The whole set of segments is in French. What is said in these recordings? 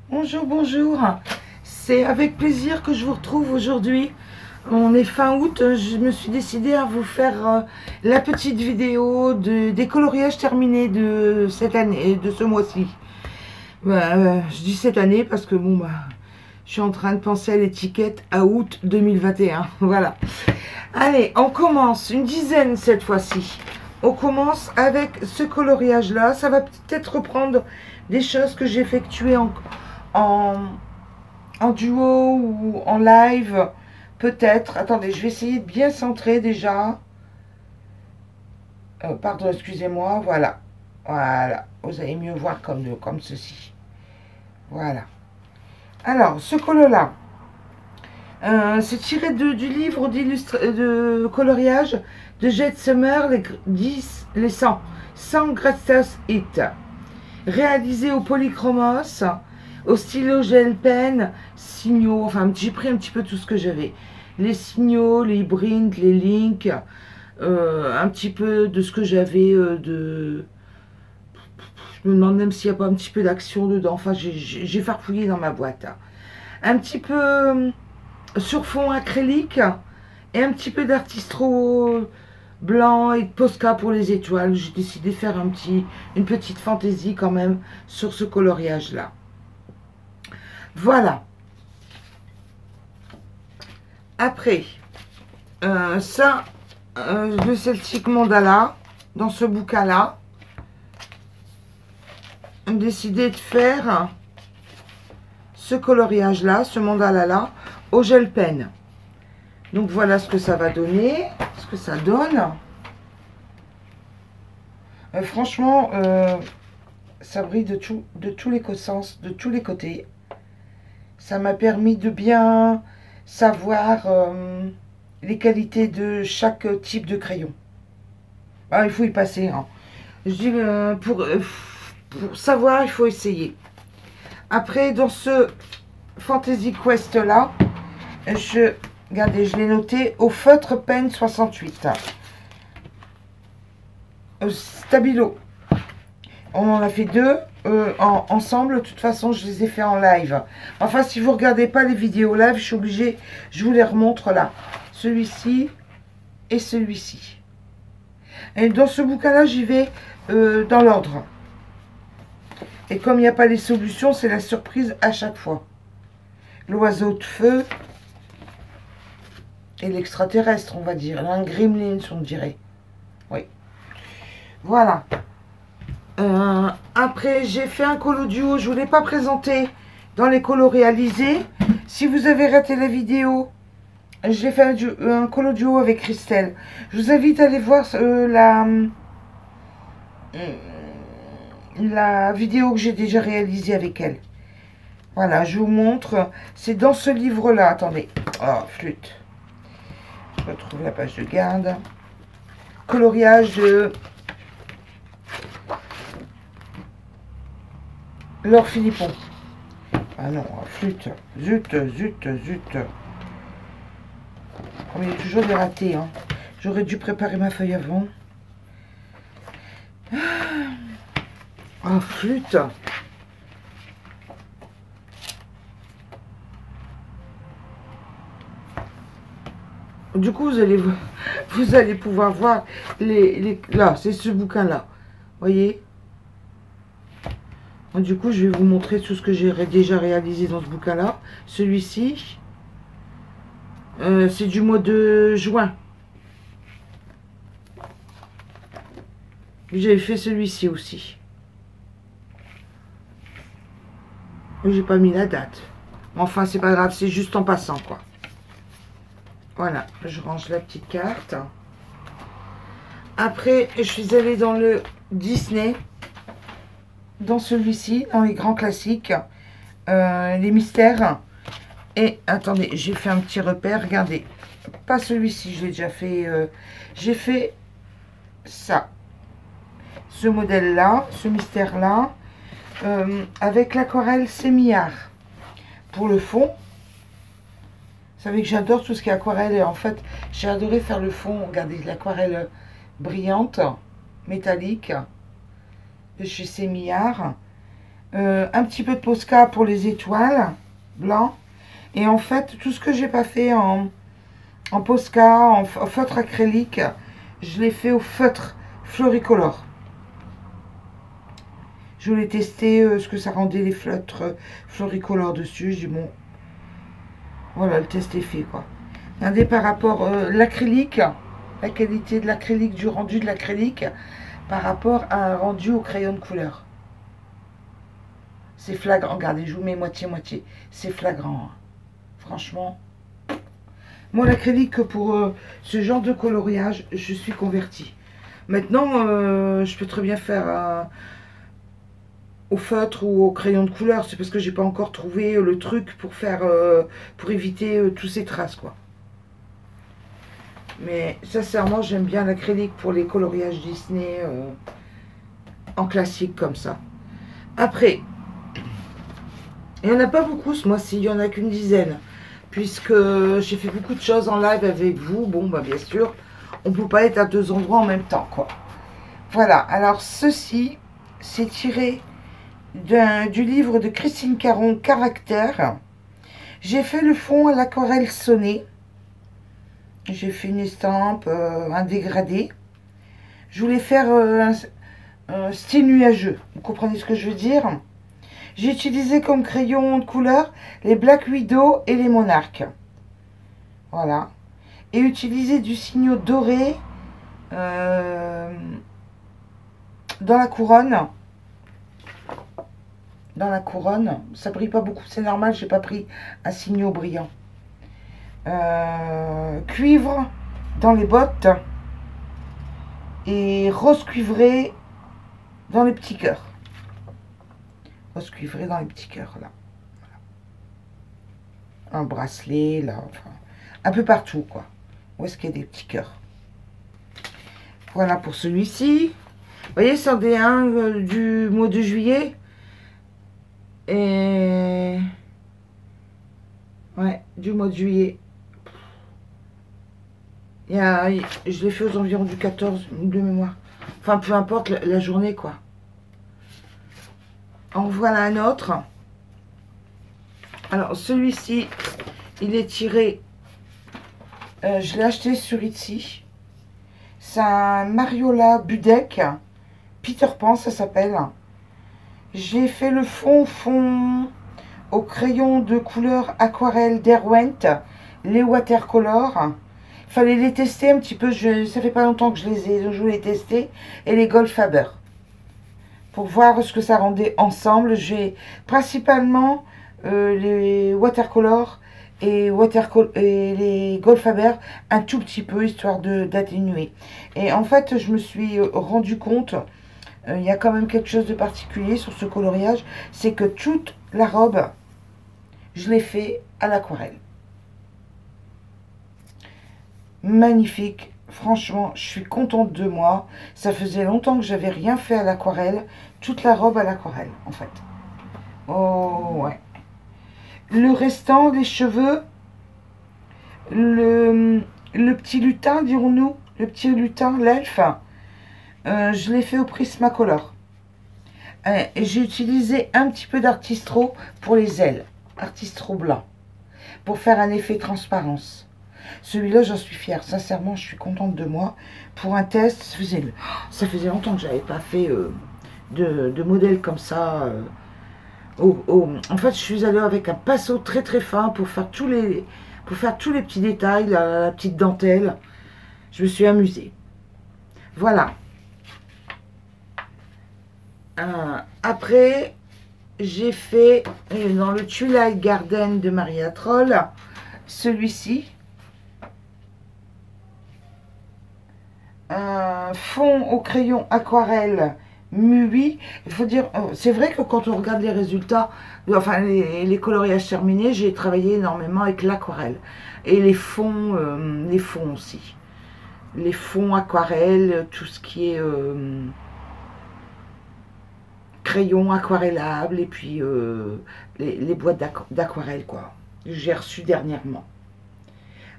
Bonjour, bonjour. C'est avec plaisir que je vous retrouve aujourd'hui. On est fin août, je me suis décidée à vous faire la petite vidéo des coloriages terminés de cette année, de ce mois-ci. Je dis cette année parce que bon, je suis en train de penser à l'étiquette à août 2021. Voilà. Allez, on commence, une dizaine cette fois-ci. On commence avec ce coloriage-là. Ça va peut-être reprendre des choses que j'ai effectuées en duo ou en live, peut-être. Attendez, je vais essayer de bien centrer déjà. Pardon, excusez-moi, voilà. Voilà, vous allez mieux voir comme ceci. Voilà. Alors, ce colo-là, c'est tiré du livre de coloriage de Jade Summer, les 100 Greatest Hits. Réalisé au polychromos, au stylo gel pen, signaux, enfin j'ai pris un petit peu tout ce que j'avais. Les signaux, les brinks, les links, un petit peu de ce que j'avais de... Je me demande même s'il n'y a pas un petit peu d'action dedans, enfin j'ai farfouillé dans ma boîte. Un petit peu sur fond acrylique et un petit peu d'artistro blanc et de Posca pour les étoiles. J'ai décidé de faire une petite fantaisie quand même sur ce coloriage là. Voilà. Après, le Celtic Mandala, dans ce bouquin là, j'ai décidé de faire ce coloriage là, ce mandala là, au gel pen. Donc voilà ce que ça va donner, ce que ça donne. Franchement, ça brille de tous les sens, de tous les côtés. Ça m'a permis de bien savoir les qualités de chaque type de crayon. Ah, il faut y passer. Hein. Je dis, pour savoir, il faut essayer. Après, dans ce Fantasy Quest là, regardez, je l'ai noté au feutre pen 68. Stabilo. On en a fait deux ensemble. De toute façon, je les ai fait en live. Enfin, si vous regardez pas les vidéos live, je suis obligée. Je vous les remontre là. Celui-ci et celui-ci. Et dans ce bouquin-là, j'y vais dans l'ordre. Et comme il n'y a pas les solutions, c'est la surprise à chaque fois. L'oiseau de feu et l'extraterrestre, on va dire. Un gremlin, on dirait. Oui. Voilà. Après, j'ai fait un colo duo. Je ne vous l'ai pas présenté dans les colos réalisés. Si vous avez raté la vidéo, j'ai fait un colo duo avec Christelle. Je vous invite à aller voir la vidéo que j'ai déjà réalisée avec elle. Voilà, je vous montre. C'est dans ce livre-là. Attendez. Oh, flûte. Je retrouve la page de garde. Coloriage de Laure Philippon. Ah non, flûte. Zut, zut, zut. Comme il y a toujours des ratés. Hein. J'aurais dû préparer ma feuille avant. Oh, flûte. Du coup, vous allez pouvoir voir là, c'est ce bouquin-là. Voyez? Du coup, je vais vous montrer tout ce que j'ai déjà réalisé dans ce bouquin-là. Celui-ci, c'est du mois de juin. J'avais fait celui-ci aussi. J'ai pas mis la date. Enfin, c'est pas grave, c'est juste en passant, quoi. Voilà, je range la petite carte. Après, je suis allée dans le Disney. Dans celui-ci, dans les grands classiques. Les mystères. Et, attendez, j'ai fait un petit repère. Regardez, pas celui-ci, je l'ai déjà fait. J'ai fait ça. Ce modèle-là, ce mystère-là. Avec l'aquarelle sémillard. Pour le fond. Vous savez que j'adore tout ce qui est aquarelle. Et en fait, j'ai adoré faire le fond. Regardez, l'aquarelle brillante, métallique, de chez Sémillard. un petit peu de Posca pour les étoiles, blanc. Et en fait, tout ce que j'ai pas fait en Posca, en feutre acrylique, je l'ai fait au feutre Floricolor. Je voulais tester ce que ça rendait les feutres Floricolor dessus. Je dis bon, voilà, le test est fait quoi. Regardez par rapport l'acrylique, la qualité de l'acrylique, du rendu de l'acrylique, par rapport à un rendu au crayon de couleur. C'est flagrant. Regardez, je vous mets moitié-moitié. C'est flagrant. Hein. Franchement. Moi, l'acrylique, pour ce genre de coloriage, je suis convertie. Maintenant, je peux très bien faire au feutre ou au crayon de couleur. C'est parce que j'ai pas encore trouvé le truc pour faire, pour éviter tous ces traces, quoi. Mais sincèrement, j'aime bien l'acrylique pour les coloriages Disney en classique comme ça. Après, il n'y en a pas beaucoup ce mois-ci, il n'y en a qu'une dizaine. Puisque j'ai fait beaucoup de choses en live avec vous. Bon, bah bien sûr, on ne peut pas être à deux endroits en même temps, quoi. Voilà, alors ceci, c'est tiré du livre de Christine Caron, Caractère. J'ai fait le fond à l'aquarelle sonnée. J'ai fait une estampe, un dégradé. Je voulais faire un style nuageux. Vous comprenez ce que je veux dire? J'ai utilisé comme crayon de couleur les Black Widow et les Monarques. Voilà. Et utilisé du signaux doré dans la couronne. Dans la couronne. Ça brille pas beaucoup, c'est normal, j'ai pas pris un signaux brillant. Cuivre dans les bottes. Et rose cuivré dans les petits cœurs. Rose cuivré dans les petits cœurs, là. Voilà. Un bracelet, là, enfin, un peu partout, quoi. Où est-ce qu'il y a des petits cœurs? Voilà pour celui-ci. Vous voyez, c'en est un du mois de juillet. Et... ouais, du mois de juillet. Je l'ai fait aux environs du 14 de mémoire. Enfin, peu importe la journée, quoi. En voilà un autre. Alors, celui-ci, il est tiré. Je l'ai acheté sur Etsy. C'est un Mariola Budek. Peter Pan, ça s'appelle. J'ai fait le fond au crayon de couleur aquarelle Derwent. Les watercolor. Il fallait les tester un petit peu. Ça fait pas longtemps que je les ai. Donc je voulais les tester. Et les Goldfaber. Pour voir ce que ça rendait ensemble. J'ai principalement les watercolor et les Goldfaber un tout petit peu, histoire d'atténuer. Et en fait, je me suis rendu compte, il y a quand même quelque chose de particulier sur ce coloriage, c'est que toute la robe, je l'ai fait à l'aquarelle. Magnifique. Franchement, je suis contente de moi. Ça faisait longtemps que j'avais rien fait à l'aquarelle. Toute la robe à l'aquarelle, en fait. Oh, ouais. Le restant, les cheveux, le petit lutin, dirons-nous, le petit lutin, l'elfe, je l'ai fait au Prismacolor. Et j'ai utilisé un petit peu d'Artistro pour les ailes, Artistro blanc, pour faire un effet transparence. Celui-là, j'en suis fière. Sincèrement, je suis contente de moi. Pour un test, ça faisait longtemps que j'avais pas fait de modèle comme ça. En fait, je suis allée avec un pinceau très très fin pour faire tous les petits détails, la petite dentelle. Je me suis amusée. Voilà. Après, j'ai fait dans le Twilight Garden de Maria Troll, celui-ci. Un fond au crayon aquarelle Mui. Il faut dire, c'est vrai que quand on regarde les résultats, enfin les coloriages terminés, j'ai travaillé énormément avec l'aquarelle. Et les fonds aussi. Les fonds aquarelles, tout ce qui est crayon aquarellable, et puis les boîtes d'aquarelle, quoi. J'ai reçu dernièrement.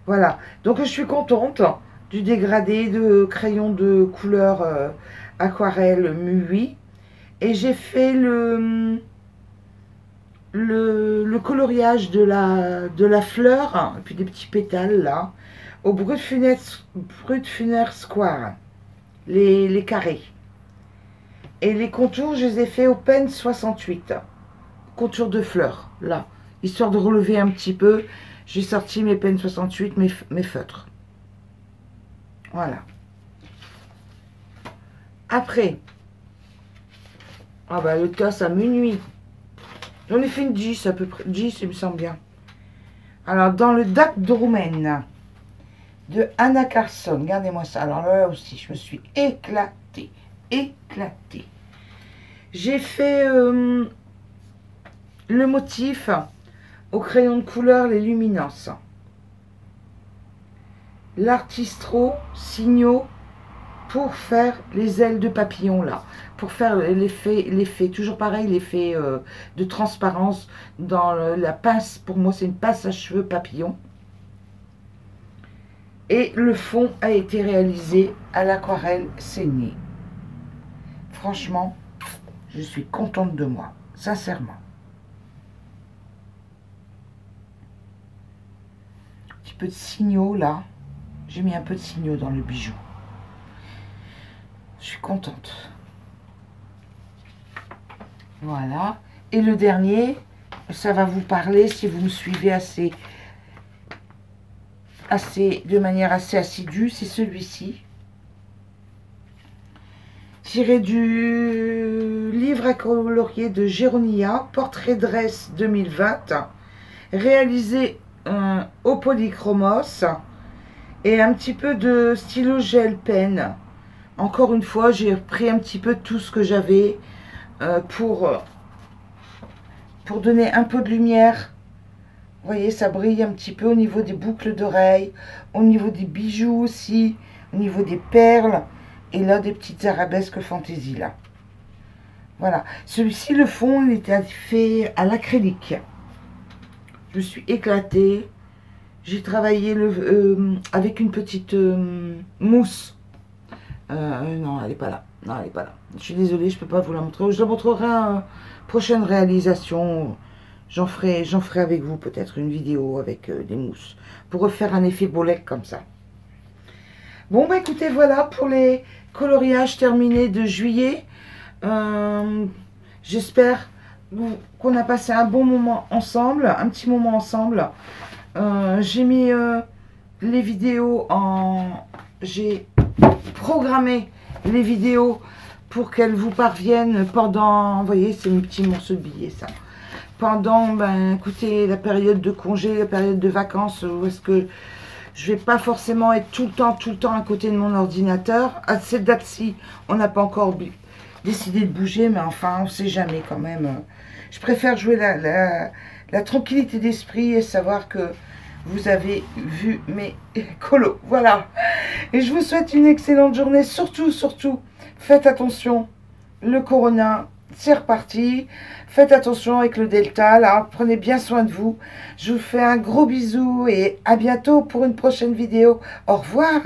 Voilà, donc je suis contente du dégradé de crayon de couleur aquarelle Mui. Et j'ai fait le coloriage de la fleur, hein, et puis des petits pétales là, au Brut-Funès Square, les carrés. Et les contours, je les ai fait au pen 68. Contours de fleurs, là. Histoire de relever un petit peu, j'ai sorti mes pen 68, mes feutres. Voilà. Après, ah bah le tasse à minuit. J'en ai fait une 10 à peu près, 10 il me semble bien. Alors dans le Dak de Roumaine de Anna Carson, regardez-moi ça. Alors là aussi, je me suis éclatée. J'ai fait le motif au crayon de couleur, les luminances. L'artistro signaux pour faire les ailes de papillon là, pour faire l'effet, toujours pareil, l'effet de transparence dans la pince. Pour moi, c'est une pince à cheveux papillon. Et le fond a été réalisé à l'aquarelle saignée. Franchement, je suis contente de moi, sincèrement. Un petit peu de signaux là. J'ai mis un peu de signaux dans le bijou. Je suis contente. Voilà. Et le dernier, ça va vous parler si vous me suivez de manière assez assidue, c'est celui-ci. Tiré du livre à colorier de Géronia, Portrait Dress 2020, réalisé au polychromos et un petit peu de stylo gel pen. Encore une fois, j'ai pris un petit peu tout ce que j'avais pour donner un peu de lumière. Vous voyez, ça brille un petit peu au niveau des boucles d'oreilles, au niveau des bijoux aussi, au niveau des perles. Et là, des petites arabesques fantaisie, là. Voilà. Celui-ci, le fond, il était fait à l'acrylique. Je me suis éclatée. J'ai travaillé avec une petite mousse. Non, elle n'est pas là. Non, elle n'est pas là. Je suis désolée, je ne peux pas vous la montrer. Je la montrerai en prochaine réalisation. J'en ferai avec vous peut-être une vidéo avec des mousses. Pour refaire un effet bolec comme ça. Bon, bah écoutez, voilà pour les coloriages terminés de juillet. J'espère qu'on a passé un bon moment ensemble, un petit moment ensemble. J'ai mis les vidéos j'ai programmé les vidéos pour qu'elles vous parviennent pendant, vous voyez, c'est mes petits morceaux de billets, ça. Pendant, ben, écoutez, la période de congé, la période de vacances, où est-ce que je vais pas forcément être tout le temps à côté de mon ordinateur. À cette date-ci, on n'a pas encore décidé de bouger, mais enfin, on ne sait jamais quand même. Je préfère jouer la tranquillité d'esprit et savoir que vous avez vu mes colos. Voilà. Et je vous souhaite une excellente journée. Surtout, faites attention. Le corona, c'est reparti. Faites attention avec le Delta, là. Prenez bien soin de vous. Je vous fais un gros bisou et à bientôt pour une prochaine vidéo. Au revoir.